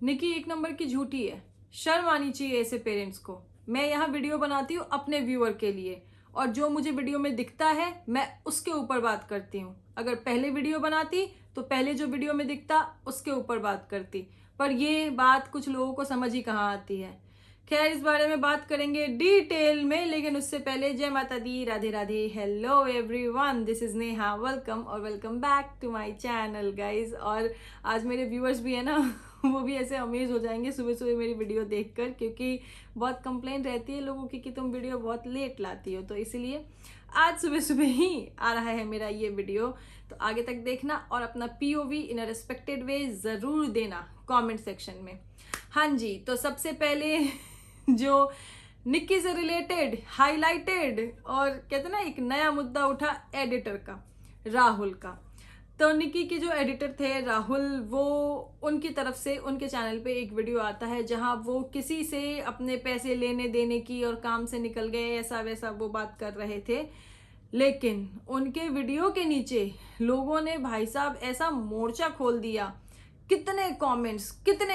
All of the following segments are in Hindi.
निकी एक नंबर की झूठी है। शर्म आनी चाहिए ऐसे पेरेंट्स को। मैं यहाँ वीडियो बनाती हूँ अपने व्यूअर के लिए, और जो मुझे वीडियो में दिखता है मैं उसके ऊपर बात करती हूँ। अगर पहले वीडियो बनाती तो पहले जो वीडियो में दिखता उसके ऊपर बात करती, पर ये बात कुछ लोगों को समझ ही कहाँ आती है। खैर, इस बारे में बात करेंगे डिटेल में, लेकिन उससे पहले जय माता दी, Radhe Radhe, hello everyone, this is Neha, welcome और welcome back to my channel guys. और आज मेरे व्यूअर्स भी है ना वो भी ऐसे अमेज हो जाएंगे सुबह सुबह मेरी वीडियो देखकर, क्योंकि बहुत कंप्लेंट रहती है लोगों की कि तुम वीडियो बहुत लेट लाती हो, तो इसलिए आज सुबह सुबह ही आ रहा है मेरा ये वीडियो। तो आगे तक देखना और अपना पीओवी इन अ रिस्पेक्टेड वे ज़रूर देना कमेंट सेक्शन में। हाँ जी, तो सबसे पहले जो निक्की से रिलेटेड हाईलाइटेड और कहते ना एक नया मुद्दा उठा एडिटर का, राहुल का। तो निक्की के जो एडिटर थे राहुल, वो उनकी तरफ से उनके चैनल पे एक वीडियो आता है जहां वो किसी से अपने पैसे लेने देने की और काम से निकल गए ऐसा वैसा वो बात कर रहे थे। लेकिन उनके वीडियो के नीचे लोगों ने भाई साहब ऐसा मोर्चा खोल दिया, कितने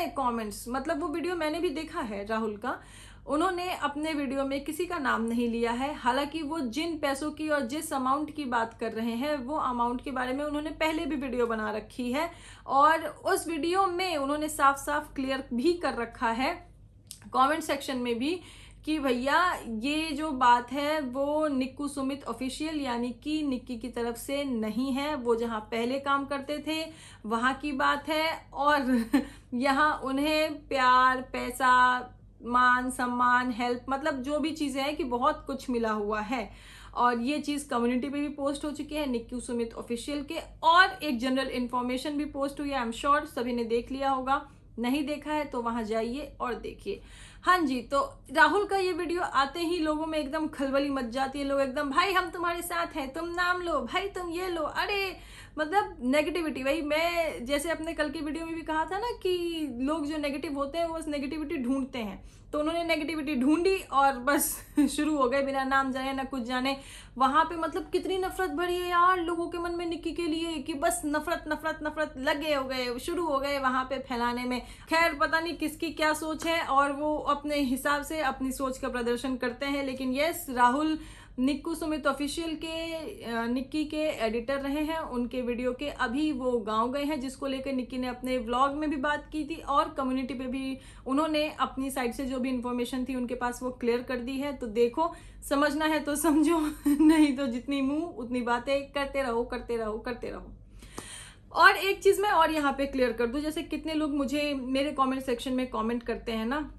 कमेंट्स, मतलब वो वीडियो मैंने भी देखा है राहुल का। उन्होंने अपने वीडियो में किसी का नाम नहीं लिया है, हालांकि वो जिन पैसों की और जिस अमाउंट की बात कर रहे हैं वो अमाउंट के बारे में उन्होंने पहले भी वीडियो बना रखी है, और उस वीडियो में उन्होंने साफ साफ क्लियर भी कर रखा है कमेंट सेक्शन में भी कि भैया ये जो बात है वो निक्कू सुमित ऑफिशियल यानी कि निक्की की तरफ से नहीं है। वो जहाँ पहले काम करते थे वहाँ की बात है, और यहाँ उन्हें प्यार, पैसा, मान सम्मान, हेल्प, मतलब जो भी चीज़ें हैं कि बहुत कुछ मिला हुआ है। और ये चीज़ कम्युनिटी पे भी पोस्ट हो चुकी है निक्कू सुमित ऑफिशियल के, और एक जनरल इन्फॉर्मेशन भी पोस्ट हुई है। आई एम श्योर सभी ने देख लिया होगा, नहीं देखा है तो वहां जाइए और देखिए। हाँ जी, तो राहुल का ये वीडियो आते ही लोगों में एकदम खलबली मच जाती है। लोग एकदम भाई हम तुम्हारे साथ हैं, तुम नाम लो भाई, तुम ये लो, अरे मतलब नेगेटिविटी। भाई मैं जैसे अपने कल की वीडियो में भी कहा था ना कि लोग जो नेगेटिव होते हैं वो उस नेगेटिविटी ढूंढते हैं, तो उन्होंने नेगेटिविटी ढूंढी और बस शुरू हो गए बिना नाम जाने ना कुछ जाने। वहां पे मतलब कितनी नफरत भरी है यार लोगों के मन में निक्की के लिए कि बस नफरत नफरत नफरत लगे हो गए, शुरू हो गए वहां पे फैलाने में। खैर पता नहीं किसकी क्या सोच है और वो अपने हिसाब से अपनी सोच का प्रदर्शन करते हैं, लेकिन यस, राहुल निक्कू सुमित ऑफिशियल के निक्की के एडिटर रहे हैं। उनके वीडियो के अभी वो गांव गए हैं, जिसको लेकर निक्की ने अपने व्लॉग में भी बात की थी और कम्युनिटी पे भी उन्होंने अपनी साइड से जो भी इंफॉर्मेशन थी उनके पास वो क्लियर कर दी है। तो देखो, समझना है तो समझो नहीं तो जितनी मुंह उतनी बातें, करते रहो करते रहो करते रहो। और एक चीज मैं और यहाँ पे क्लियर कर दूं, जैसे कितने लोग मुझे मेरे कमेंट सेक्शन में कमेंट करते हैं ना,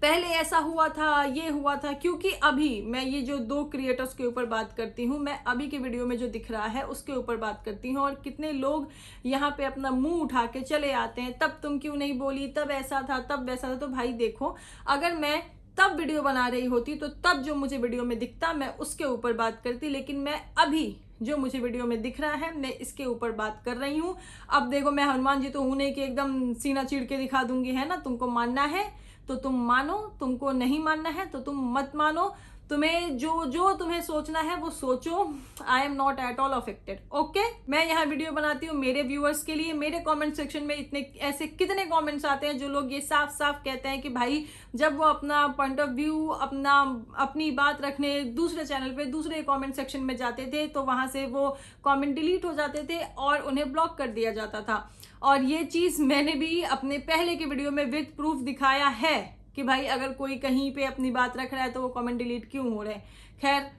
पहले ऐसा हुआ था, ये हुआ था, क्योंकि अभी मैं ये जो दो क्रिएटर्स के ऊपर बात करती हूँ, मैं अभी के वीडियो में जो दिख रहा है उसके ऊपर बात करती हूँ। और कितने लोग यहाँ पे अपना मुंह उठा के चले आते हैं, तब तुम क्यों नहीं बोली, तब ऐसा था, तब वैसा था। तो भाई देखो, अगर मैं तब वीडियो बना रही होती तो तब जो मुझे वीडियो में दिखता मैं उसके ऊपर बात करती, लेकिन मैं अभी जो मुझे वीडियो में दिख रहा है मैं इसके ऊपर बात कर रही हूँ। अब देखो, मैं हनुमान जी तो हूं नहीं कि एकदम सीना चीड़ के दिखा दूंगी, है ना। तुमको मानना है तो तुम मानो, तुमको नहीं मानना है तो तुम मत मानो, तुम्हें जो तुम्हें सोचना है वो सोचो। I am not at all affected, okay. मैं यहाँ वीडियो बनाती हूँ मेरे व्यूअर्स के लिए। मेरे कमेंट सेक्शन में इतने ऐसे कितने कमेंट्स आते हैं जो लोग ये साफ साफ कहते हैं कि भाई जब वो अपना पॉइंट ऑफ व्यू, अपनी बात रखने दूसरे चैनल पे दूसरे कमेंट सेक्शन में जाते थे तो वहां से वो कमेंट डिलीट हो जाते थे और उन्हें ब्लॉक कर दिया जाता था। और ये चीज मैंने भी अपने पहले के वीडियो में विद प्रूफ दिखाया है कि भाई अगर कोई कहीं पे अपनी बात रख रहा है तो वो कमेंट डिलीट क्यों हो रहे हैं। खैर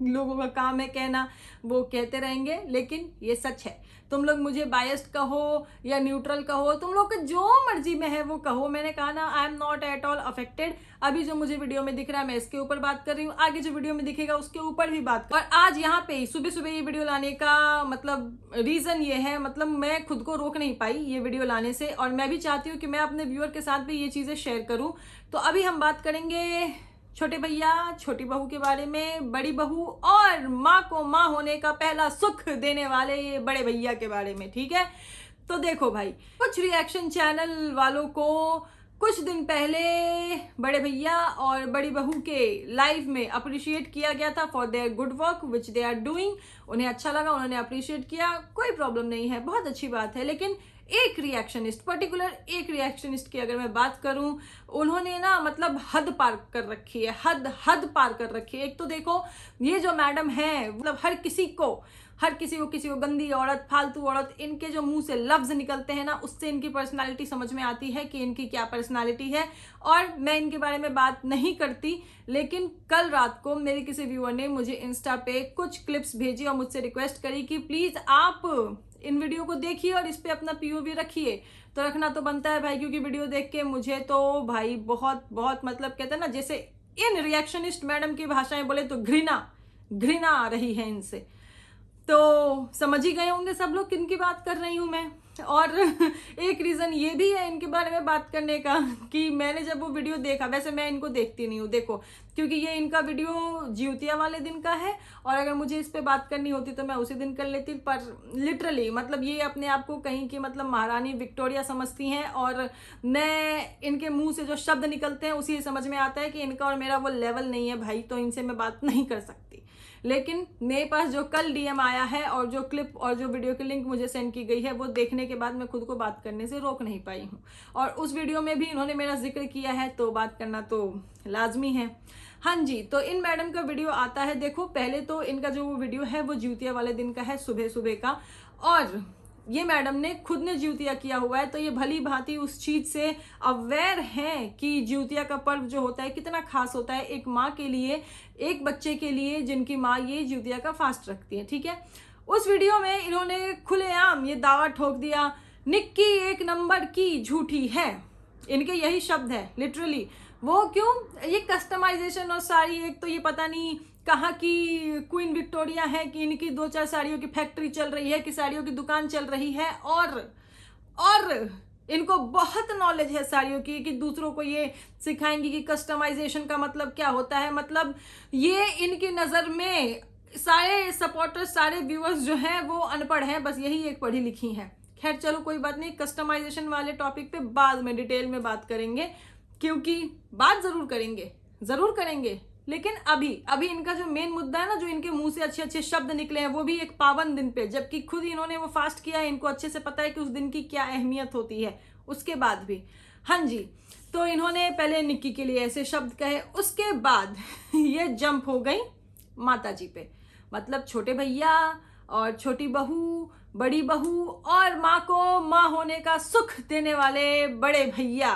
लोगों का काम है कहना, वो कहते रहेंगे, लेकिन ये सच है। तुम लोग मुझे बायस्ड कहो या न्यूट्रल कहो, तुम लोग के जो मर्जी में है वो कहो, मैंने कहा ना I am not at all affected. अभी जो मुझे वीडियो में दिख रहा है मैं इसके ऊपर बात कर रही हूँ, आगे जो वीडियो में दिखेगा उसके ऊपर भी बात कर। और आज यहाँ पे सुबह सुबह ये वीडियो लाने का मतलब रीजन ये है, मतलब मैं खुद को रोक नहीं पाई ये वीडियो लाने से, और मैं भी चाहती हूँ कि मैं अपने व्यूअर के साथ भी ये चीजें शेयर करूँ। तो अभी हम बात करेंगे छोटे भैया छोटी बहू के बारे में, बड़ी बहू और माँ को माँ होने का पहला सुख देने वाले ये बड़े भैया के बारे में, ठीक है। तो देखो भाई, कुछ रिएक्शन चैनल वालों को कुछ दिन पहले बड़े भैया और बड़ी बहू के लाइव में अप्रिशिएट किया गया था for their good work which they are doing. उन्हें अच्छा लगा, उन्होंने अप्रिशिएट किया, कोई प्रॉब्लम नहीं है, बहुत अच्छी बात है। लेकिन एक रिएक्शनिस्ट, पर्टिकुलर एक रिएक्शनिस्ट की अगर मैं बात करूं, उन्होंने ना मतलब हद पार कर रखी है, हद पार कर रखी है। एक तो देखो ये जो मैडम है, मतलब हर किसी को गंदी औरत, फालतू औरत, इनके जो मुंह से लफ्ज निकलते हैं ना, उससे इनकी पर्सनालिटी समझ में आती है कि इनकी क्या पर्सनालिटी है। और मैं इनके बारे में बात नहीं करती, लेकिन कल रात को मेरे किसी व्यूअर ने मुझे इंस्टा पे कुछ क्लिप्स भेजी और मुझसे रिक्वेस्ट करी कि प्लीज आप इन वीडियो को देखिए और इस पे अपना पीओवी रखिए। तो रखना तो बनता है भाई, क्योंकि वीडियो देख के मुझे तो भाई बहुत मतलब कहते हैं ना, जैसे इन रिएक्शनिस्ट मैडम की भाषाएं बोले तो घृणा आ रही है इनसे। तो समझ ही गए होंगे सब लोग किन की बात कर रही हूं मैं। और एक रीज़न ये भी है इनके बारे में बात करने का कि मैंने जब वो वीडियो देखा, वैसे मैं इनको देखती नहीं हूँ देखो, क्योंकि ये इनका वीडियो ज्योतिया वाले दिन का है, और अगर मुझे इस पे बात करनी होती तो मैं उसी दिन कर लेती। पर लिटरली मतलब ये अपने आप को कहीं की मतलब महारानी विक्टोरिया समझती हैं, और मैं इनके मुंह से जो शब्द निकलते हैं उसी समझ में आता है कि इनका और मेरा वो लेवल नहीं है भाई, तो इनसे मैं बात नहीं कर सकती। लेकिन मेरे पास जो कल डीएम आया है और जो क्लिप और जो वीडियो की लिंक मुझे सेंड की गई है, वो देखने के बाद मैं खुद को बात करने से रोक नहीं पाई हूँ। और उस वीडियो में भी इन्होंने मेरा जिक्र किया है, तो बात करना तो लाजमी है। हाँ जी, तो इन मैडम का वीडियो आता है। देखो पहले तो इनका जो वीडियो है वो ज्योतिया वाले दिन का है, सुबह का, और ये मैडम ने खुद ने ज्योतिया किया हुआ है, तो ये भली भांति उस चीज से अवेयर हैं कि ज्योतिया का पर्व जो होता है कितना खास होता है एक माँ के लिए, एक बच्चे के लिए जिनकी माँ ये ज्योतिया का फास्ट रखती है। ठीक है, उस वीडियो में इन्होंने खुलेआम ये दावा ठोक दिया, निक्की एक नंबर की झूठी है। इनके यही शब्द है लिटरली। वो क्यों? ये कस्टमाइजेशन और साड़ी, एक तो ये पता नहीं कहाँ की क्वीन विक्टोरिया है कि इनकी 2-4 साड़ियों की फैक्ट्री चल रही है, कि साड़ियों की दुकान चल रही है, और इनको बहुत नॉलेज है साड़ियों की, कि दूसरों को ये सिखाएंगी कि कस्टमाइजेशन का मतलब क्या होता है। मतलब ये इनकी नज़र में सारे सपोर्टर्स, सारे व्यूअर्स जो हैं वो अनपढ़ हैं, बस यही एक पढ़ी लिखी हैं। खैर चलो कोई बात नहीं, कस्टमाइजेशन वाले टॉपिक पे बाद में डिटेल में बात करेंगे, क्योंकि बात जरूर करेंगे, लेकिन अभी इनका जो मेन मुद्दा है ना, जो इनके मुंह से अच्छे अच्छे शब्द निकले हैं, वो भी एक पावन दिन पे, जबकि खुद इन्होंने वो फास्ट किया है, इनको अच्छे से पता है कि उस दिन की क्या अहमियत होती है। उसके बाद भी हाँ जी, तो इन्होंने पहले निक्की के लिए ऐसे शब्द कहे, उसके बाद ये जंप हो गई माता जी पे, मतलब छोटे भैया और छोटी बहू, बड़ी बहू, और माँ को माँ होने का सुख देने वाले बड़े भैया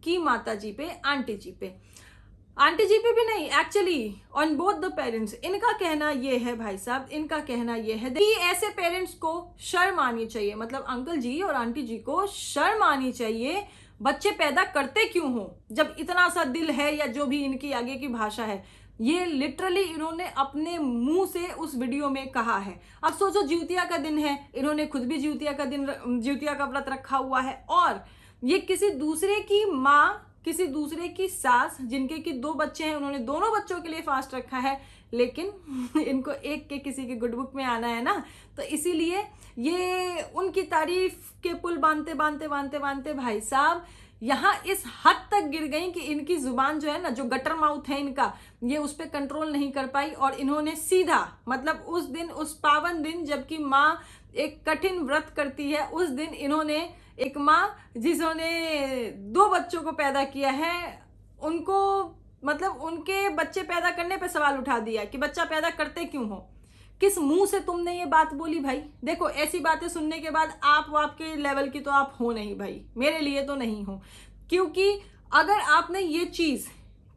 की माता जी पे, आंटी जी पे भी नहीं, actually on both the parents. इनका कहना ये है भाई साहब, इनका कहना ये है कि ऐसे पेरेंट्स को शर्म आनी चाहिए, मतलब अंकल जी और आंटी जी को शर्म आनी चाहिए। बच्चे पैदा करते क्यों हो जब इतना सा दिल है, या जो भी इनकी आगे की भाषा है, ये लिटरली इन्होंने अपने मुंह से उस वीडियो में कहा है। अब सोचो ज्योतिया का दिन है, इन्होंने खुद भी ज्योतिया का व्रत रखा हुआ है, और ये किसी दूसरे की माँ, किसी दूसरे की सास, जिनके की 2 बच्चे हैं, उन्होंने दोनों बच्चों के लिए फास्ट रखा है, लेकिन इनको एक के किसी की गुड बुक में आना है ना, तो इसीलिए ये उनकी तारीफ के पुल बांधते भाई साहब यहाँ इस हद तक गिर गई कि इनकी जुबान जो है ना, जो गटर माउथ है इनका, ये उस पर कंट्रोल नहीं कर पाई, और इन्होंने सीधा मतलब उस दिन, उस पावन दिन जबकि माँ एक कठिन व्रत करती है, उस दिन इन्होंने एक माँ जिन्होंने 2 बच्चों को पैदा किया है, उनको मतलब उनके बच्चे पैदा करने पे सवाल उठा दिया कि बच्चा पैदा करते क्यों हो, किस मुंह से तुमने ये बात बोली भाई। देखो ऐसी बातें सुनने के बाद आपके लेवल की तो आप हो नहीं भाई, मेरे लिए तो नहीं हो, क्योंकि अगर आपने ये चीज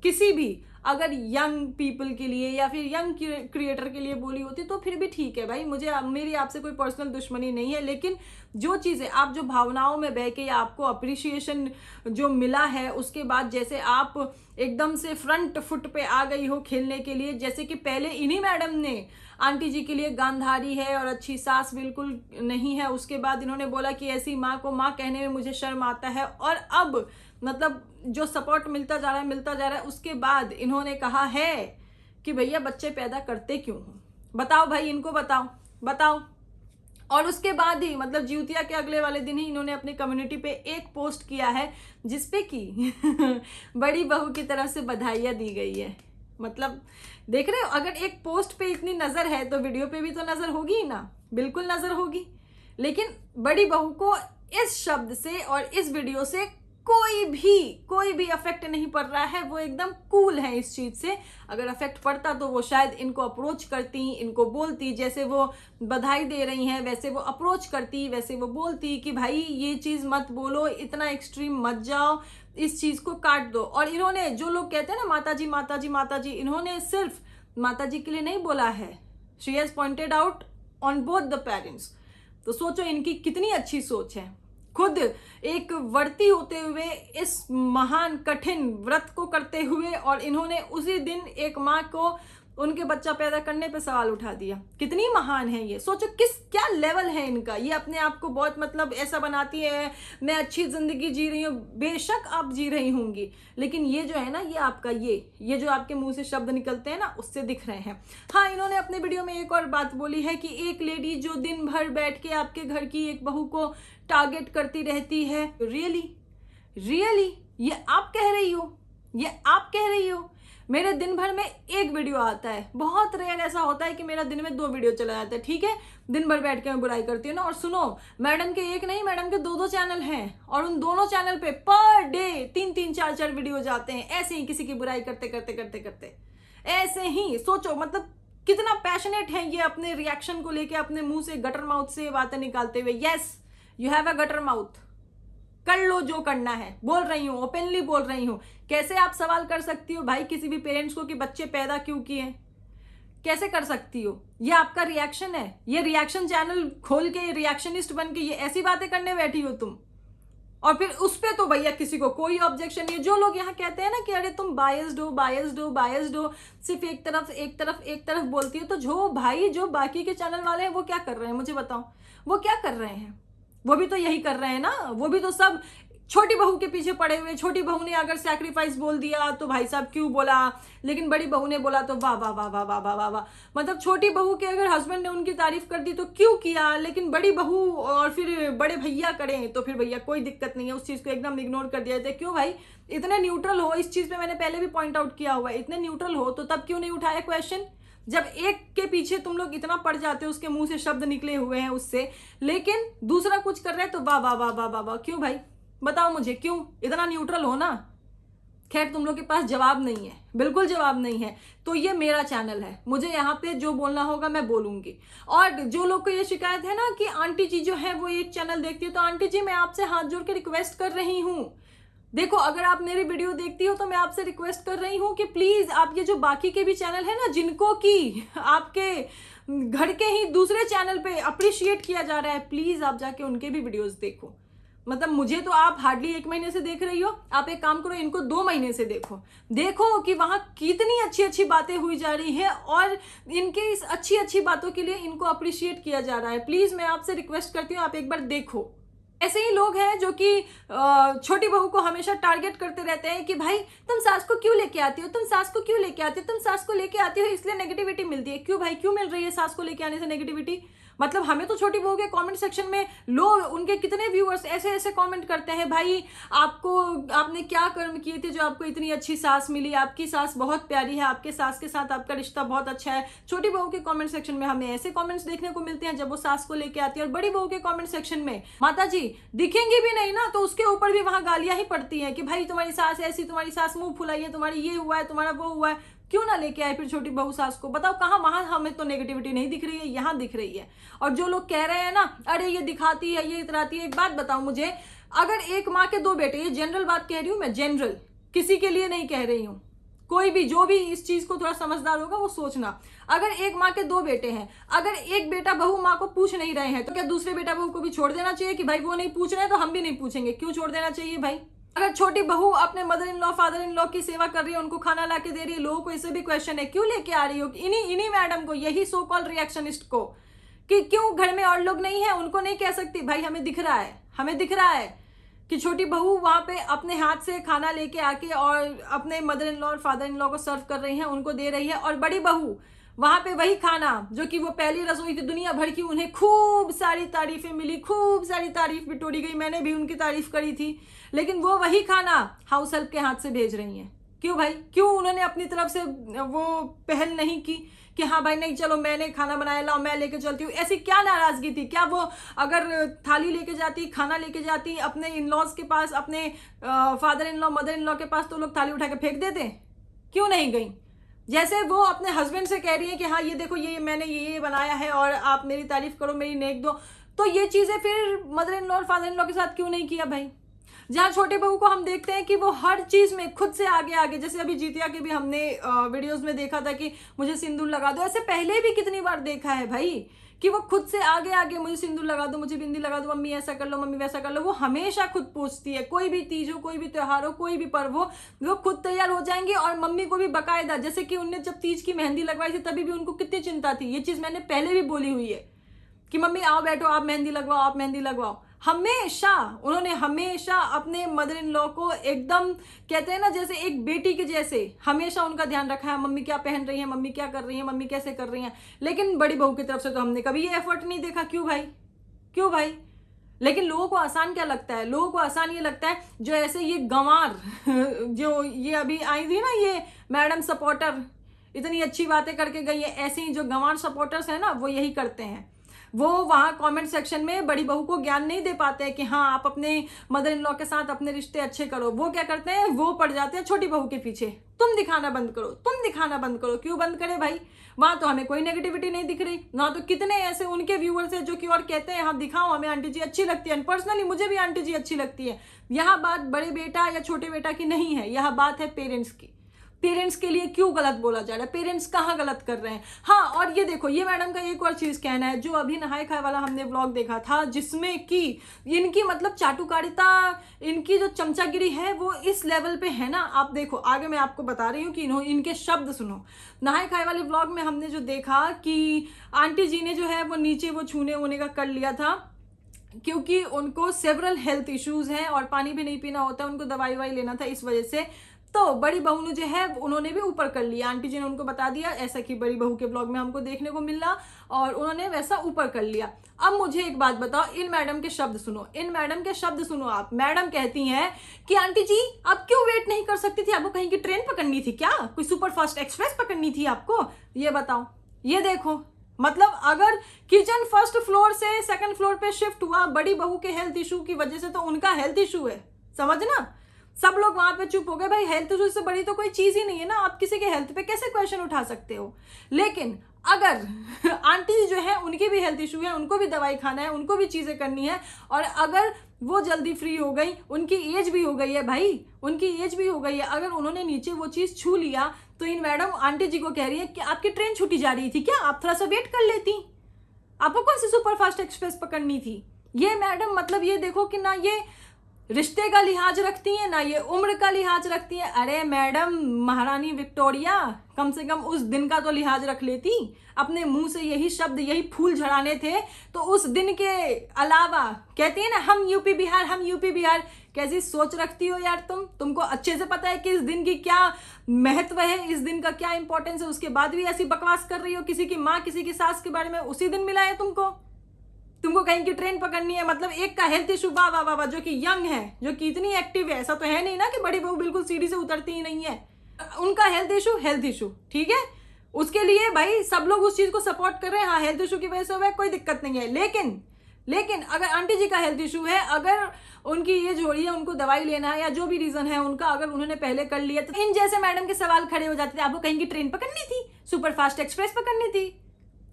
किसी भी अगर यंग पीपल के लिए या फिर यंग क्रिएटर के लिए बोली होती तो फिर भी ठीक है भाई, मेरी आपसे कोई पर्सनल दुश्मनी नहीं है। लेकिन जो चीज़ें आप जो भावनाओं में बह के, या आपको अप्रिसिएशन जो मिला है, उसके बाद जैसे आप एकदम से फ्रंट फुट पे आ गई हो खेलने के लिए, जैसे कि पहले इन्हीं मैडम ने आंटी जी के लिए गांधारी है और अच्छी सास बिल्कुल नहीं है, उसके बाद इन्होंने बोला कि ऐसी माँ को माँ कहने में मुझे शर्म आता है, और अब मतलब जो सपोर्ट मिलता जा रहा है, उसके बाद इन्होंने कहा है कि भैया बच्चे पैदा करते क्यों हो, बताओ भाई, इनको बताओ। और उसके बाद ही मतलब ज्योतिया के अगले वाले दिन ही इन्होंने अपनी कम्युनिटी पे एक पोस्ट किया है जिसपे कि बड़ी बहू की तरफ से बधाइयाँ दी गई है। मतलब देख रहे हो, अगर एक पोस्ट पे इतनी नजर है तो वीडियो पे भी तो नजर होगी ही ना, बिल्कुल नजर होगी। लेकिन बड़ी बहू को इस शब्द से और इस वीडियो से कोई भी अफेक्ट नहीं पड़ रहा है। वो एकदम कूल है इस चीज से। अगर अफेक्ट पड़ता तो वो शायद इनको अप्रोच करती, इनको बोलती, जैसे वो बधाई दे रही हैं वैसे वो अप्रोच करती, वैसे वो बोलती कि भाई ये चीज मत बोलो, इतना एक्सट्रीम मत जाओ, इस चीज को काट दो। और इन्होंने, जो लोग कहते हैं ना माता जी माता जी माता जी, इन्होंने सिर्फ माता जी के लिए नहीं बोला है, she has pointed out on both the parents. तो सोचो इनकी कितनी अच्छी सोच है। खुद एक व्रती होते हुए इस महान कठिन व्रत को करते हुए, और इन्होंने उसी दिन एक माँ को उनके बच्चा पैदा करने पे सवाल उठा दिया। कितनी महान है ये। सोचो क्या लेवल है इनका। ये अपने आप को बहुत मतलब ऐसा बनाती है, मैं अच्छी जिंदगी जी रही हूँ। बेशक आप जी रही होंगी, लेकिन ये जो है ना, ये आपका ये जो आपके मुंह से शब्द निकलते हैं ना, उससे दिख रहे हैं। हाँ, इन्होंने अपने वीडियो में एक और बात बोली है कि एक लेडी जो दिन भर बैठ के आपके घर की एक बहू को टारगेट करती रहती है। रियली ये आप कह रही हो? ये आप कह रही हो? मेरे दिन भर में एक वीडियो आता है। बहुत रेयर ऐसा होता है कि मेरा दिन में 2 वीडियो चला जाता है। ठीक है, दिन भर बैठ के मैं बुराई करती हूँ ना। और सुनो, मैडम के एक नहीं, मैडम के 2 चैनल हैं, और उन दोनों चैनल पे पर डे 3 4 वीडियो जाते हैं, ऐसे ही किसी की बुराई करते करते करते करते ऐसे ही। सोचो मतलब कितना पैशनेट है ये अपने रिएक्शन को लेके, अपने मुंह से गटर माउथ से बातें निकालते हुए। Yes, you have a gutter mouth, कर लो जो करना है। बोल रही हूँ, ओपनली बोल रही हूँ। कैसे आप सवाल कर सकती हो भाई किसी भी पेरेंट्स को कि बच्चे पैदा क्यों किए? कैसे कर सकती हो? ये आपका रिएक्शन है। ये रिएक्शन चैनल खोल के रिएक्शनिस्ट बन के ये ऐसी बातें करने बैठी हो तुम। और फिर उस पे तो भैया किसी को कोई ऑब्जेक्शन नहीं है। जो लोग यहाँ कहते हैं ना कि अरे तुम बायस्ड हो, सिर्फ एक तरफ बोलती हो, तो जो भाई जो बाकी के चैनल वाले हैं वो क्या कर रहे हैं मुझे बताओ? वो क्या कर रहे हैं? वो भी तो यही कर रहे हैं ना। वो भी तो सब छोटी बहू के पीछे पड़े हुए। छोटी बहू ने अगर सैक्रिफाइस बोल दिया तो भाई साहब क्यों बोला, लेकिन बड़ी बहू ने बोला तो वाह वाह वाह वाह वाह वाह वाह वाह। मतलब छोटी बहू के अगर हस्बैंड ने उनकी तारीफ कर दी तो क्यों किया, लेकिन बड़ी बहू और फिर बड़े भैया करें तो फिर भैया कोई दिक्कत नहीं है, उस चीज को एकदम इग्नोर कर दिया जाता है। क्यों भाई? इतने न्यूट्रल हो इस चीज पे, मैंने पहले भी पॉइंट आउट किया हुआ है। इतने न्यूट्रल हो तो तब क्यों नहीं उठाया क्वेश्चन? जब एक के पीछे तुम लोग इतना पड़ जाते हो, उसके मुंह से शब्द निकले हुए हैं उससे, लेकिन दूसरा कुछ कर रहे हैं तो वाह वाह वाह वाह वाह वाह। क्यों भाई? बताओ मुझे, क्यों? इतना न्यूट्रल हो ना। खैर, तुम लोग के पास जवाब नहीं है, बिल्कुल जवाब नहीं है। तो ये मेरा चैनल है, मुझे यहाँ पे जो बोलना होगा मैं बोलूंगी। और जो लोग को ये शिकायत है ना कि आंटी जी जो है वो एक चैनल देखती है, तो आंटी जी मैं आपसे हाथ जोड़ के रिक्वेस्ट कर रही हूँ, देखो अगर आप मेरी वीडियो देखती हो तो मैं आपसे रिक्वेस्ट कर रही हूँ कि प्लीज आप ये जो बाकी के भी चैनल है ना, जिनको कि आपके घर के ही दूसरे चैनल पे अप्रिशिएट किया जा रहा है, प्लीज आप जाके उनके भी वीडियोस देखो। मतलब मुझे तो आप हार्डली 1 महीने से देख रही हो, आप एक काम करो, इनको 2 महीने से देखो कि वहां कितनी अच्छी अच्छी बातें हुई जा रही है, और इनके इस अच्छी अच्छी बातों के लिए इनको अप्रिशिएट किया जा रहा है। प्लीज मैं आपसे रिक्वेस्ट करती हूँ, आप एक बार देखो। ऐसे ही लोग हैं जो कि छोटी बहू को हमेशा टारगेट करते रहते हैं कि भाई तुम सास को क्यों लेके आती हो, तुम सास को क्यों लेके आती हो, तुम सास को लेके आती हो इसलिए नेगेटिविटी मिलती है। क्यों भाई, क्यों मिल रही है सास को लेके आने से नेगेटिविटी? मतलब हमें तो छोटी बहू के कमेंट सेक्शन में लोग, उनके कितने व्यूअर्स ऐसे ऐसे कमेंट करते हैं, भाई आपने क्या कर्म किए थे जो आपको इतनी अच्छी सास मिली, आपकी सास बहुत प्यारी है, आपके सास के साथ आपका रिश्ता बहुत अच्छा है। छोटी बहू के कमेंट सेक्शन में हमें ऐसे कमेंट्स देखने को मिलते हैं जब वो सास को लेके आती है। और बड़ी बहू के कमेंट सेक्शन में माता जी दिखेंगी भी नहीं ना तो उसके ऊपर भी वहां गालियां ही पड़ती हैं कि भाई तुम्हारी सास ऐसी, तुम्हारी सास मुंह फुलाई है, तुम्हारी ये हुआ है, तुम्हारा वो हुआ है। क्यों ना लेके आए फिर छोटी बहू सास को? बताओ कहाँ? वहां हमें तो नेगेटिविटी नहीं दिख रही है, यहाँ दिख रही है। और जो लोग कह रहे हैं ना अरे ये दिखाती है, ये इतराती है, एक बात बताओ मुझे, अगर एक माँ के 2 बेटे, ये जनरल बात कह रही हूँ मैं, जनरल, किसी के लिए नहीं कह रही हूँ, कोई भी जो भी इस चीज को थोड़ा समझदार होगा वो सोचना। अगर एक माँ के 2 बेटे हैं, अगर एक बेटा बहू माँ को पूछ नहीं रहे हैं तो क्या दूसरे बेटा बहू को भी छोड़ देना चाहिए कि भाई वो नहीं पूछ रहे हैं तो हम भी नहीं पूछेंगे? क्यों छोड़ देना चाहिए भाई? अगर छोटी बहू अपने mother in law father in law की सेवा कर रही है, उनको खाना ला के दे रही है, लोगों को इससे भी क्वेश्चन है क्यों लेके आ रही हो? इन्हीं मैडम को, यही सो कॉल रिएक्शनिस्ट को, कि क्यों घर में और लोग नहीं है उनको नहीं कह सकती? भाई हमें दिख रहा है, हमें दिख रहा है कि छोटी बहू वहां पे अपने हाथ से खाना लेके आके और अपने मदर इन लॉ और फादर इन लॉ को सर्व कर रही है, उनको दे रही है। और बड़ी बहू वहां पे वही खाना जो कि वो पहली रसोई थी दुनिया भर की, उन्हें खूब सारी तारीफें मिली, खूब सारी तारीफ बिटोरी गई, मैंने भी उनकी तारीफ करी थी, लेकिन वो वही खाना हाउस हेल्प के हाथ से भेज रही हैं। क्यों भाई? क्यों उन्होंने अपनी तरफ से वो पहल नहीं की कि हाँ भाई नहीं चलो मैंने खाना बनाया, लाओ मैं लेके चलती हूँ। ऐसी क्या नाराजगी थी? क्या वो अगर थाली लेके जाती, खाना लेके जाती अपने इन लॉज के पास, अपने father in law mother in law के पास, तो लोग थाली उठा के फेंक देते? क्यों नहीं गई? जैसे वो अपने हस्बैंड से कह रही है कि हाँ ये देखो ये मैंने ये बनाया है और आप मेरी तारीफ करो, मेरी नेक दो, तो ये चीजें फिर मदर इन लॉ और फादर इन लॉ के साथ क्यों नहीं किया भाई? जहाँ छोटे बहू को हम देखते हैं कि वो हर चीज में खुद से आगे आगे, जैसे अभी जीतिया के भी हमने वीडियोस में देखा था कि मुझे सिंदूर लगा दो, ऐसे पहले भी कितनी बार देखा है भाई कि वो खुद से आगे आगे मुझे सिंदूर लगा दो, मुझे बिंदी लगा दो, मम्मी ऐसा कर लो, मम्मी वैसा कर लो। वो हमेशा खुद पूछती है, कोई भी तीज हो, कोई भी त्योहार हो, कोई भी पर्व हो, वो खुद तैयार हो जाएंगे और मम्मी को भी बकायदा, जैसे कि उनने जब तीज की मेहंदी लगवाई थी तभी भी उनको कितनी चिंता थी। ये चीज मैंने पहले भी बोली हुई है कि मम्मी आओ बैठो, आप मेहंदी लगवाओ, आप मेहंदी लगवाओ। हमेशा उन्होंने हमेशा अपने मदर इन लॉ को एकदम कहते हैं ना जैसे एक बेटी के जैसे हमेशा उनका ध्यान रखा है। मम्मी क्या पहन रही है, मम्मी क्या कर रही है, मम्मी कैसे कर रही है। लेकिन बड़ी बहू की तरफ से तो हमने कभी ये एफर्ट नहीं देखा। क्यों भाई? क्यों भाई? लेकिन लोगों को आसान क्या लगता है? लोगों को आसान ये लगता है जो ऐसे ये गंवार जो ये अभी आई थी ना, ये मैडम सपोर्टर इतनी अच्छी बातें करके गई है, ऐसे ही जो गंवार सपोर्टर्स है ना वो यही करते हैं। वो वहां कमेंट सेक्शन में बड़ी बहू को ज्ञान नहीं दे पाते हैं कि हाँ आप अपने मदर इन लॉ के साथ अपने रिश्ते अच्छे करो। वो क्या करते हैं, वो पड़ जाते हैं छोटी बहू के पीछे, तुम दिखाना बंद करो, तुम दिखाना बंद करो। क्यों बंद करे भाई? वहां तो हमें कोई नेगेटिविटी नहीं दिख रही। वहां तो कितने ऐसे उनके व्यूअर्स है जो कि और कहते हैं हाँ दिखाओ, हमें आंटी जी अच्छी लगती है, पर्सनली मुझे भी आंटी जी अच्छी लगती है। यहाँ बात बड़े बेटा या छोटे बेटा की नहीं है, यह बात है पेरेंट्स की। पेरेंट्स के लिए क्यों गलत बोला जा रहा है? पेरेंट्स कहाँ गलत कर रहे हैं? हाँ, और ये देखो, ये मैडम का एक और चीज कहना है, जो अभी नहाए खाए वाला हमने व्लॉग देखा था जिसमें कि इनकी मतलब चाटुकारिता, इनकी जो चमचागिरी है वो इस लेवल पे है ना। आप देखो आगे मैं आपको बता रही हूँ कि इनके शब्द सुनो। नहाए खाए वाले व्लॉग में हमने जो देखा कि आंटी जी ने जो है वो नीचे वो छूने वूने का कर लिया था क्योंकि उनको सेवरल हेल्थ इश्यूज हैं और पानी भी नहीं पीना होता, उनको दवाई वाई लेना था, इस वजह से। तो बड़ी बहू ने जो है उन्होंने भी ऊपर कर लिया। आंटी जी ने उनको बता दिया, ऐसा कि बड़ी बहू के ब्लॉग में हमको देखने को मिला, और उन्होंने वैसा ऊपर कर लिया। अब मुझे एक बात बताओ, इन मैडम के शब्द सुनो, इन मैडम के शब्द सुनो आप। मैडम कहती हैं कि आंटी जी आप क्यों वेट नहीं कर सकती थी? आपको कहीं की ट्रेन पकड़नी थी क्या? कोई सुपर फास्ट एक्सप्रेस पकड़नी थी आपको? ये बताओ। ये देखो, मतलब अगर किचन फर्स्ट फ्लोर से सेकंड फ्लोर पे शिफ्ट हुआ बड़ी बहू के हेल्थ इशू की वजह से, तो उनका हेल्थ इशू है, समझना। सब लोग वहां पे चुप हो गए। भाई हेल्थ इशू से बड़ी तो कोई चीज ही नहीं है ना, आप किसी के हेल्थ पे कैसे क्वेश्चन उठा सकते हो? लेकिन अगर आंटी जी जो है उनकी भी हेल्थ इशू है, उनको भी दवाई खाना है, उनको भी चीजें करनी है, और अगर वो जल्दी फ्री हो गई, उनकी एज भी हो गई है भाई, उनकी एज भी हो गई है, अगर उन्होंने नीचे वो चीज छू लिया, तो इन मैडम आंटी जी को कह रही है कि आपकी ट्रेन छूटी जा रही थी क्या? आप थोड़ा सा वेट कर लेती, आपको कौन सी सुपर फास्ट एक्सप्रेस पकड़नी थी? ये मैडम मतलब ये देखो कि ना ये रिश्ते का लिहाज रखती है, ना ये उम्र का लिहाज रखती है। अरे मैडम महारानी विक्टोरिया, कम से कम उस दिन का तो लिहाज रख लेती। अपने मुंह से यही शब्द, यही फूल झड़ाने थे, तो उस दिन के अलावा कहती है ना हम यूपी बिहार, हम यूपी बिहार। कैसी सोच रखती हो यार तुमको अच्छे से पता है कि इस दिन की क्या महत्व है, इस दिन का क्या इंपॉर्टेंस है, उसके बाद भी ऐसी बकवास कर रही हो। किसी की माँ, किसी की सास के बारे में उसी दिन मिला है तुमको कहीं की ट्रेन पकड़नी है। मतलब एक का हेल्थ इशू, वाह वाह वाह, जो कि यंग है, जो कि इतनी एक्टिव है, ऐसा तो है नहीं ना कि बड़ी बहू बिल्कुल सीढ़ी से उतरती ही नहीं है। उनका हेल्थ इशू ठीक है, उसके लिए भाई सब लोग उस चीज को सपोर्ट कर रहे हैं। हाँ हेल्थ इशू की वजह से हुआ, कोई दिक्कत नहीं है। लेकिन अगर आंटी जी का हेल्थ इशू है, अगर उनकी एज हो रही है, उनको दवाई लेना है, या जो भी रीजन है उनका, अगर उन्होंने पहले कर लिया, तो इन जैसे मैडम के सवाल खड़े हो जाते थे, आपको कहीं की ट्रेन पकड़नी थी, सुपर फास्ट एक्सप्रेस पकड़नी थी।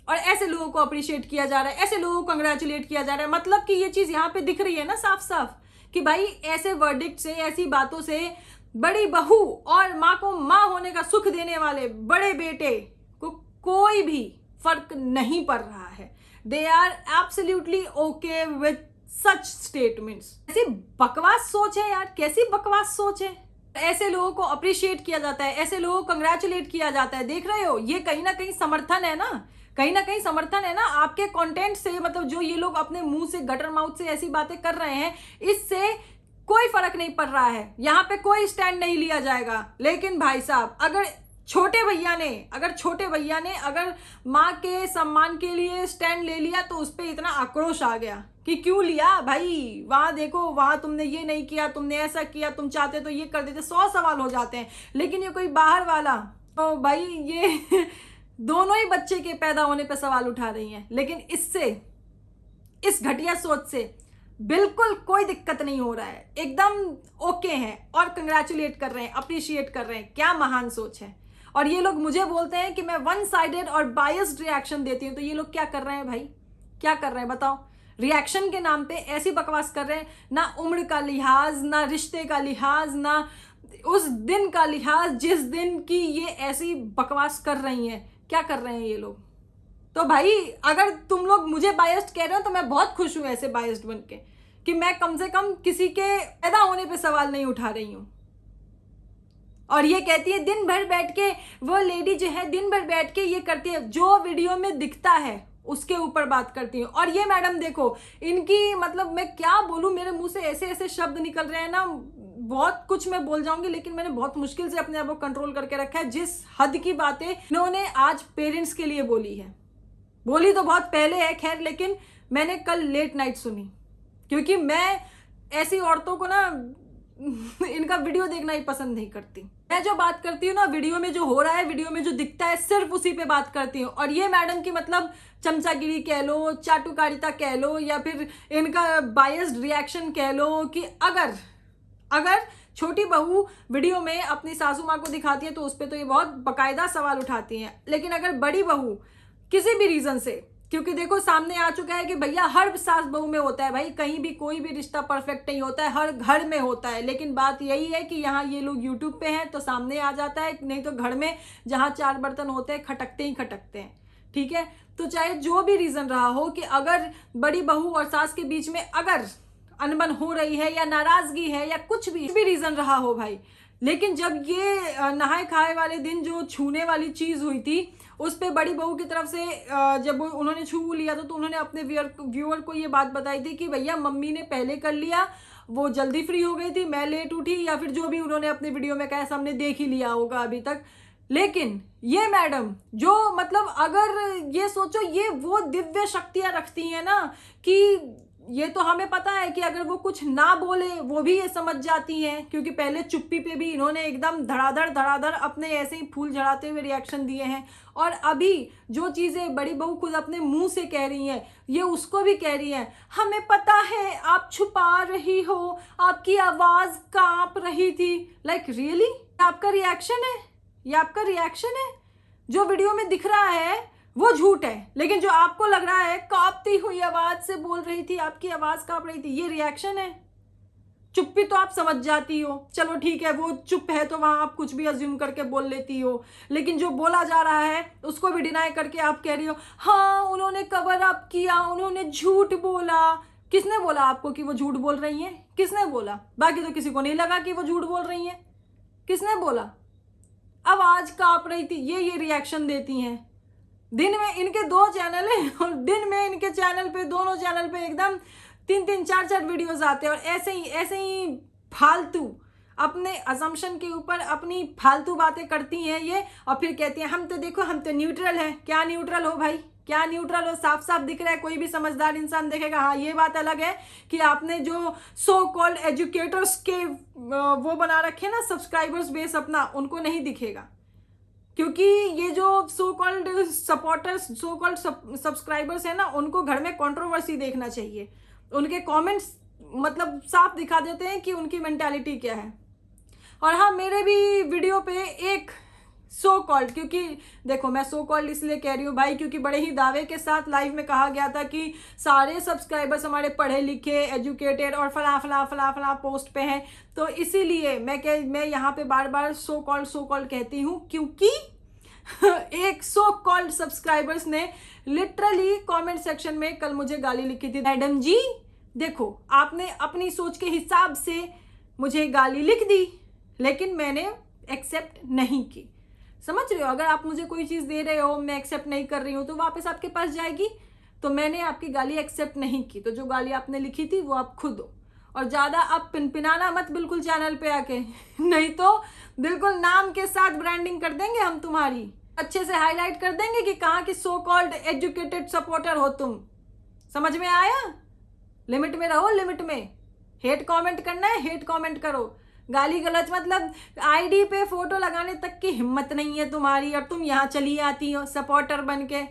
और ऐसे लोगों को अप्रिशिएट किया जा रहा है, ऐसे लोगों को कंग्रेचुलेट किया जा रहा है। मतलब कि ये चीज यहाँ पे दिख रही है ना साफ साफ कि भाई ऐसे वर्डिक्ट से, ऐसी बातों से बड़ी बहू और माँ को माँ होने का सुख देने वाले बड़े बेटे को कोई भी फर्क नहीं पड़ रहा है। They are absolutely okay with such statements. ऐसी बकवास सोच है यार, कैसी बकवास सोच है। ऐसे लोगों को अप्रिशिएट किया जाता है, ऐसे लोगों को कंग्रेचुलेट किया जाता है। देख रहे हो, ये कहीं ना कहीं समर्थन है ना, कहीं ना कहीं समर्थन है ना आपके कंटेंट से। मतलब जो ये लोग अपने मुंह से, गटर माउथ से ऐसी बातें कर रहे हैं, इससे कोई फर्क नहीं पड़ रहा है, यहाँ पे कोई स्टैंड नहीं लिया जाएगा। लेकिन भाई साहब, अगर छोटे भैया ने अगर माँ के सम्मान के लिए स्टैंड ले लिया, तो उस पर इतना आक्रोश आ गया कि क्यों लिया भाई? वहां देखो, वहां तुमने ये नहीं किया, तुमने ऐसा किया, तुम चाहते तो ये कर देते, 100 सवाल हो जाते हैं। लेकिन ये कोई बाहर वाला, तो भाई ये दोनों ही बच्चे के पैदा होने पे सवाल उठा रही हैं, लेकिन इस घटिया सोच से बिल्कुल कोई दिक्कत नहीं हो रहा है, एकदम ओके हैं और कंग्रेचुलेट कर रहे हैं, अप्रिशिएट कर रहे हैं। क्या महान सोच है। और ये लोग मुझे बोलते हैं कि मैं वन साइडेड और बायस्ड रिएक्शन देती हूँ। तो ये लोग क्या कर रहे हैं भाई, क्या कर रहे हैं बताओ। रिएक्शन के नाम पे ऐसी बकवास कर रहे हैं, ना उम्र का लिहाज, ना रिश्ते का लिहाज, ना उस दिन का लिहाज जिस दिन की ये ऐसी बकवास कर रही हैं। क्या कर रहे हैं ये लोग। तो भाई अगर तुम लोग मुझे बायस्ड कह रहे हो तो मैं बहुत खुश हूं ऐसे बायस्ड बन के, कि मैं कम से कम किसी के पैदा होने पे सवाल नहीं उठा रही हूं। और ये कहती है दिन भर बैठ के, वो लेडी जो है दिन भर बैठ के ये करती है, जो वीडियो में दिखता है उसके ऊपर बात करती हूँ। और ये मैडम देखो, इनकी मतलब मैं क्या बोलूँ, मेरे मुंह से ऐसे ऐसे शब्द निकल रहे हैं ना, बहुत कुछ मैं बोल जाऊंगी, लेकिन मैंने बहुत मुश्किल से अपने आप को कंट्रोल करके रखा है। जिस हद की बातें इन्होंने आज पेरेंट्स के लिए बोली है, बोली तो बहुत पहले है खैर, लेकिन मैंने कल लेट नाइट सुनी, क्योंकि मैं ऐसी औरतों को ना इनका वीडियो देखना ही पसंद नहीं करती। मैं जो बात करती हूँ ना, वीडियो में जो हो रहा है, वीडियो में जो दिखता है, सिर्फ उसी पे बात करती हूँ। और ये मैडम की मतलब चमचागिरी कह लो, चाटुकारिता कह लो, या फिर इनका बायस्ड रिएक्शन कह लो, कि अगर छोटी बहू वीडियो में अपनी सासू माँ को दिखाती है तो उस पर तो ये बहुत बाकायदा सवाल उठाती हैं, लेकिन अगर बड़ी बहू किसी भी रीजन से, क्योंकि देखो सामने आ चुका है कि भैया हर सास बहू में होता है भाई, कहीं भी कोई भी रिश्ता परफेक्ट नहीं होता है, हर घर में होता है। लेकिन बात यही है कि यहाँ ये लोग यूट्यूब पे हैं तो सामने आ जाता है, नहीं तो घर में जहाँ 4 बर्तन होते हैं खटकते ही खटकते हैं। ठीक है, तो चाहे जो भी रीजन रहा हो, कि अगर बड़ी बहू और सास के बीच में अगर अनबन हो रही है या नाराजगी है या कुछ भी रीजन रहा हो भाई, लेकिन जब ये नहाए खाए वाले दिन जो छूने वाली चीज हुई थी, उस पे बड़ी बहू की तरफ से जब उन्होंने छू लिया तो उन्होंने अपने व्यूअर को ये बात बताई थी कि भैया मम्मी ने पहले कर लिया, वो जल्दी फ्री हो गई थी, मैं लेट उठी, या फिर जो भी उन्होंने अपने वीडियो में कहा, हमने देख ही लिया होगा अभी तक। लेकिन ये मैडम जो मतलब अगर ये सोचो, ये वो दिव्य शक्तियां रखती हैं ना, कि ये तो हमें पता है कि अगर वो कुछ ना बोले वो भी ये समझ जाती हैं, क्योंकि पहले चुप्पी पे भी इन्होंने एकदम धड़ाधड़ अपने ऐसे ही फूल झड़ाते हुए रिएक्शन दिए हैं। और अभी जो चीज़ें बड़ी बहू खुद अपने मुंह से कह रही हैं, ये उसको भी कह रही हैं, हमें पता है आप छुपा रही हो, आपकी आवाज़ कांप रही थी। लाइक रियली आपका रिएक्शन है, ये आपका रिएक्शन है। जो वीडियो में दिख रहा है वो झूठ है, लेकिन जो आपको लग रहा है कांपती हुई आवाज से बोल रही थी, आपकी आवाज कांप रही थी, ये रिएक्शन है। चुप्पी तो आप समझ जाती हो, चलो ठीक है वो चुप है तो वहां आप कुछ भी अज्यूम करके बोल लेती हो, लेकिन जो बोला जा रहा है उसको भी डिनाई करके आप कह रही हो हाँ उन्होंने कवर अप किया, उन्होंने झूठ बोला। किसने बोला आपको कि वो झूठ बोल रही हैं? किसने बोला? बाकी तो किसी को नहीं लगा कि वो झूठ बोल रही हैं। किसने बोला? आवाज कांप रही थी, ये रिएक्शन देती हैं। दिन में इनके 2 चैनल हैं और दिन में इनके चैनल पे, दोनों चैनल पे एकदम 3-3 4-4 वीडियोस आते हैं, और ऐसे ही फालतू अपने असम्पशन के ऊपर अपनी फालतू बातें करती हैं ये, और फिर कहती हैं हम तो देखो हम तो न्यूट्रल हैं। क्या न्यूट्रल हो भाई, क्या न्यूट्रल हो? साफ साफ दिख रहा है, कोई भी समझदार इंसान देखेगा। हाँ ये बात अलग है कि आपने जो सो कॉल्ड एजुकेटर्स के वो बना रखे ना सब्सक्राइबर्स बेस अपना, उनको नहीं दिखेगा, क्योंकि ये जो so called supporters, so called subscribers है ना, उनको घर में कंट्रोवर्सी देखना चाहिए। उनके कमेंट्स मतलब साफ दिखा देते हैं कि उनकी मेंटालिटी क्या है। और हाँ मेरे भी वीडियो पे एक सो कॉल्ड, क्योंकि देखो मैं सो कॉल्ड इसलिए कह रही हूँ भाई क्योंकि बड़े ही दावे के साथ लाइव में कहा गया था कि सारे सब्सक्राइबर्स हमारे पढ़े लिखे, एजुकेटेड और फला पोस्ट पे हैं। तो इसीलिए मैं यहाँ पे बार बार सो कॉल्ड कहती हूँ, क्योंकि एक सो कॉल्ड सब्सक्राइबर्स ने लिटरली कमेंट सेक्शन में कल मुझे गाली लिखी थी, मैडम जी देखो आपने अपनी सोच के हिसाब से मुझे गाली लिख दी, लेकिन मैंने एक्सेप्ट नहीं की। समझ रहे हो? अगर आप मुझे कोई चीज दे रहे हो, मैं एक्सेप्ट नहीं कर रही हूँ, तो वापस आपके पास जाएगी। तो मैंने आपकी गाली एक्सेप्ट नहीं की, तो जो गाली आपने लिखी थी वो आप खुद दो। और ज्यादा आप पिनपिनाना मत बिल्कुल चैनल पे आके, नहीं तो बिल्कुल नाम के साथ ब्रांडिंग कर देंगे हम तुम्हारी, अच्छे से हाईलाइट कर देंगे कि कहाँ की सो कॉल्ड एजुकेटेड सपोर्टर हो तुम। समझ में आया? लिमिट में रहो, लिमिट में। हेट कमेंट करना है हेट कमेंट करो, गाली गलौज मतलब आईडी पे फोटो लगाने तक की हिम्मत नहीं है तुम्हारी, और तुम यहाँ चली आती हो सपोर्टर बन के।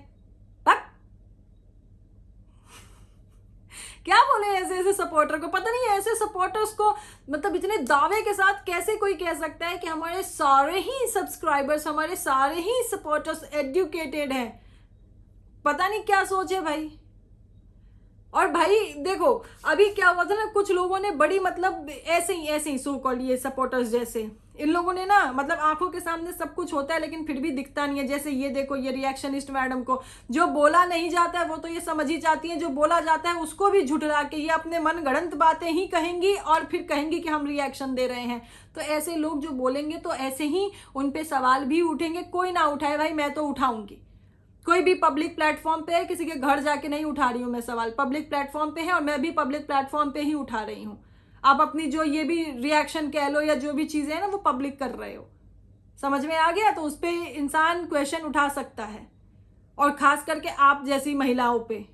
क्या बोले ऐसे ऐसे सपोर्टर को, पता नहीं ऐसे सपोर्टर्स को मतलब इतने दावे के साथ कैसे कोई कह सकता है कि हमारे सारे ही सब्सक्राइबर्स, हमारे सारे ही सपोर्टर्स एजुकेटेड हैं। पता नहीं क्या सोच है भाई। और भाई देखो अभी क्या हुआ था ना, कुछ लोगों ने बड़ी मतलब ऐसे ही सो कॉल्ड ये सपोर्टर्स जैसे इन लोगों ने ना मतलब आंखों के सामने सब कुछ होता है लेकिन फिर भी दिखता नहीं है। जैसे ये देखो ये रिएक्शनिस्ट मैडम को जो बोला नहीं जाता है वो तो ये समझ ही जाती है, जो बोला जाता है उसको भी झुठला के ये अपने मन गढ़ंत बातें ही कहेंगी और फिर कहेंगी कि हम रिएक्शन दे रहे हैं। तो ऐसे लोग जो बोलेंगे तो ऐसे ही उन पे सवाल भी उठेंगे। कोई ना उठाए भाई, मैं तो उठाऊंगी। कोई भी पब्लिक प्लेटफॉर्म पे है, किसी के घर जाके नहीं उठा रही हूँ मैं सवाल, पब्लिक प्लेटफॉर्म पे है और मैं भी पब्लिक प्लेटफॉर्म पे ही उठा रही हूँ। आप अपनी जो ये भी रिएक्शन कह लो या जो भी चीजें हैं ना वो पब्लिक कर रहे हो, समझ में आ गया? तो उस पर इंसान क्वेश्चन उठा सकता है, और खास करके आप जैसी महिलाओं पे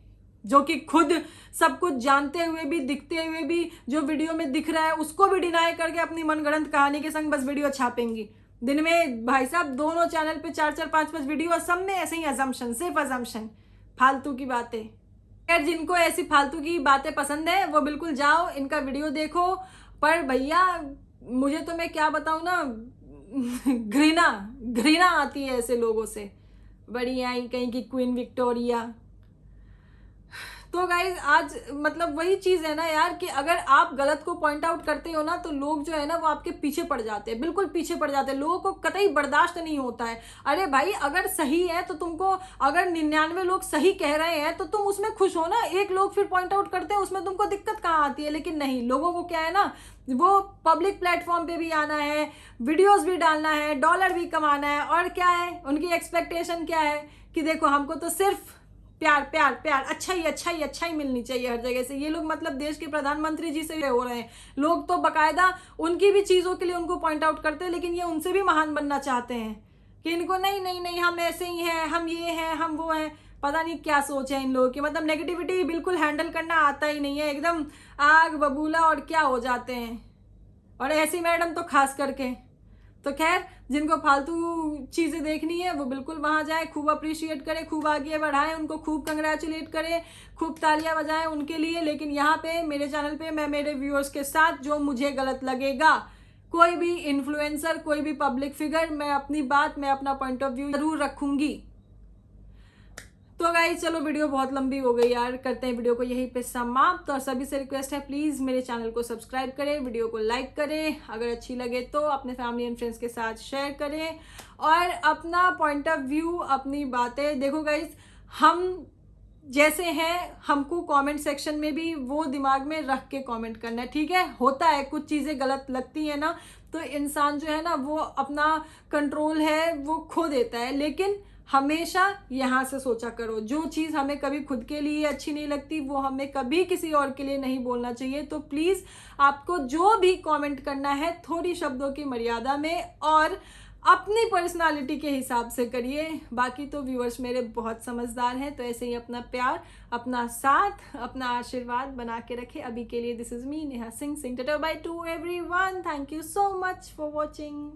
जो कि खुद सब कुछ जानते हुए भी, दिखते हुए भी, जो वीडियो में दिख रहा है उसको भी डिनाई करके अपनी मनगढ़ंत कहानी के संग बस वीडियो छापेंगी। दिन में भाई साहब दोनों चैनल पे 4-4 5-5 वीडियो, और सब में ऐसे ही अजम्पशन, सिर्फ अजम्पशन, फालतू की बातें। खैर जिनको ऐसी फालतू की बातें पसंद है वो बिल्कुल जाओ इनका वीडियो देखो। पर भैया मुझे तो मैं क्या बताऊँ ना, घृणा आती है ऐसे लोगों से। बड़ी आई कहीं की क्वीन विक्टोरिया। तो गाइज आज मतलब वही चीज़ है ना यार कि अगर आप गलत को पॉइंट आउट करते हो ना तो लोग जो है ना वो आपके पीछे पड़ जाते हैं, बिल्कुल पीछे पड़ जाते हैं। लोगों को कतई बर्दाश्त नहीं होता है। अरे भाई अगर सही है तो तुमको, अगर 99 लोग सही कह रहे हैं तो तुम उसमें खुश हो ना। एक लोग फिर पॉइंट आउट करते हैं उसमें तुमको दिक्कत कहाँ आती है? लेकिन नहीं, लोगों को क्या है ना, वो पब्लिक प्लेटफॉर्म पे भी आना है, वीडियोस भी डालना है, डॉलर भी कमाना है, और क्या है उनकी एक्सपेक्टेशन क्या है कि देखो हमको तो सिर्फ प्यार प्यार प्यार, अच्छा ही मिलनी चाहिए हर जगह से। ये लोग मतलब देश के प्रधानमंत्री जी से हो रहे हैं, लोग तो बकायदा उनकी भी चीज़ों के लिए उनको पॉइंट आउट करते हैं, लेकिन ये उनसे भी महान बनना चाहते हैं कि इनको नहीं हम ऐसे ही हैं, हम ये हैं, हम वो हैं। पता नहीं क्या सोच है इन लोगों की, मतलब नेगेटिविटी बिल्कुल हैंडल करना आता ही नहीं है, एकदम आग बबूला और क्या हो जाते हैं, और ऐसी मैडम तो खास करके। तो खैर जिनको फालतू चीज़ें देखनी है वो बिल्कुल वहाँ जाए, खूब अप्रिशिएट करें, खूब आगे बढ़ाएं, उनको खूब कंग्रेचुलेट करें, खूब तालियां बजाएं उनके लिए। लेकिन यहाँ पे मेरे चैनल पे मैं मेरे व्यूअर्स के साथ जो मुझे गलत लगेगा, कोई भी इन्फ्लुएंसर, कोई भी पब्लिक फिगर, मैं अपनी बात, मैं अपना पॉइंट ऑफ व्यू जरूर रखूंगी। तो गाइस चलो वीडियो बहुत लंबी हो गई यार, करते हैं वीडियो को यहीं पे समाप्त। और सभी से रिक्वेस्ट है प्लीज़ मेरे चैनल को सब्सक्राइब करें, वीडियो को लाइक करें, अगर अच्छी लगे तो अपने फैमिली एंड फ्रेंड्स के साथ शेयर करें, और अपना पॉइंट ऑफ व्यू, अपनी बातें देखो गाइस। हम जैसे हैं हमको कमेंट सेक्शन में भी वो दिमाग में रख के कमेंट करना है, ठीक है? होता है कुछ चीज़ें गलत लगती है ना तो इंसान जो है ना वो अपना कंट्रोल है वो खो देता है, लेकिन हमेशा यहाँ से सोचा करो, जो चीज़ हमें कभी खुद के लिए अच्छी नहीं लगती वो हमें कभी किसी और के लिए नहीं बोलना चाहिए। तो प्लीज़ आपको जो भी कमेंट करना है थोड़ी शब्दों की मर्यादा में और अपनी पर्सनालिटी के हिसाब से करिए। बाकी तो व्यूअर्स मेरे बहुत समझदार हैं, तो ऐसे ही अपना प्यार, अपना साथ, अपना आशीर्वाद बना के रखें। अभी के लिए this is me Neha Singh, Singh tata by two everyone. Thank you so much for watching.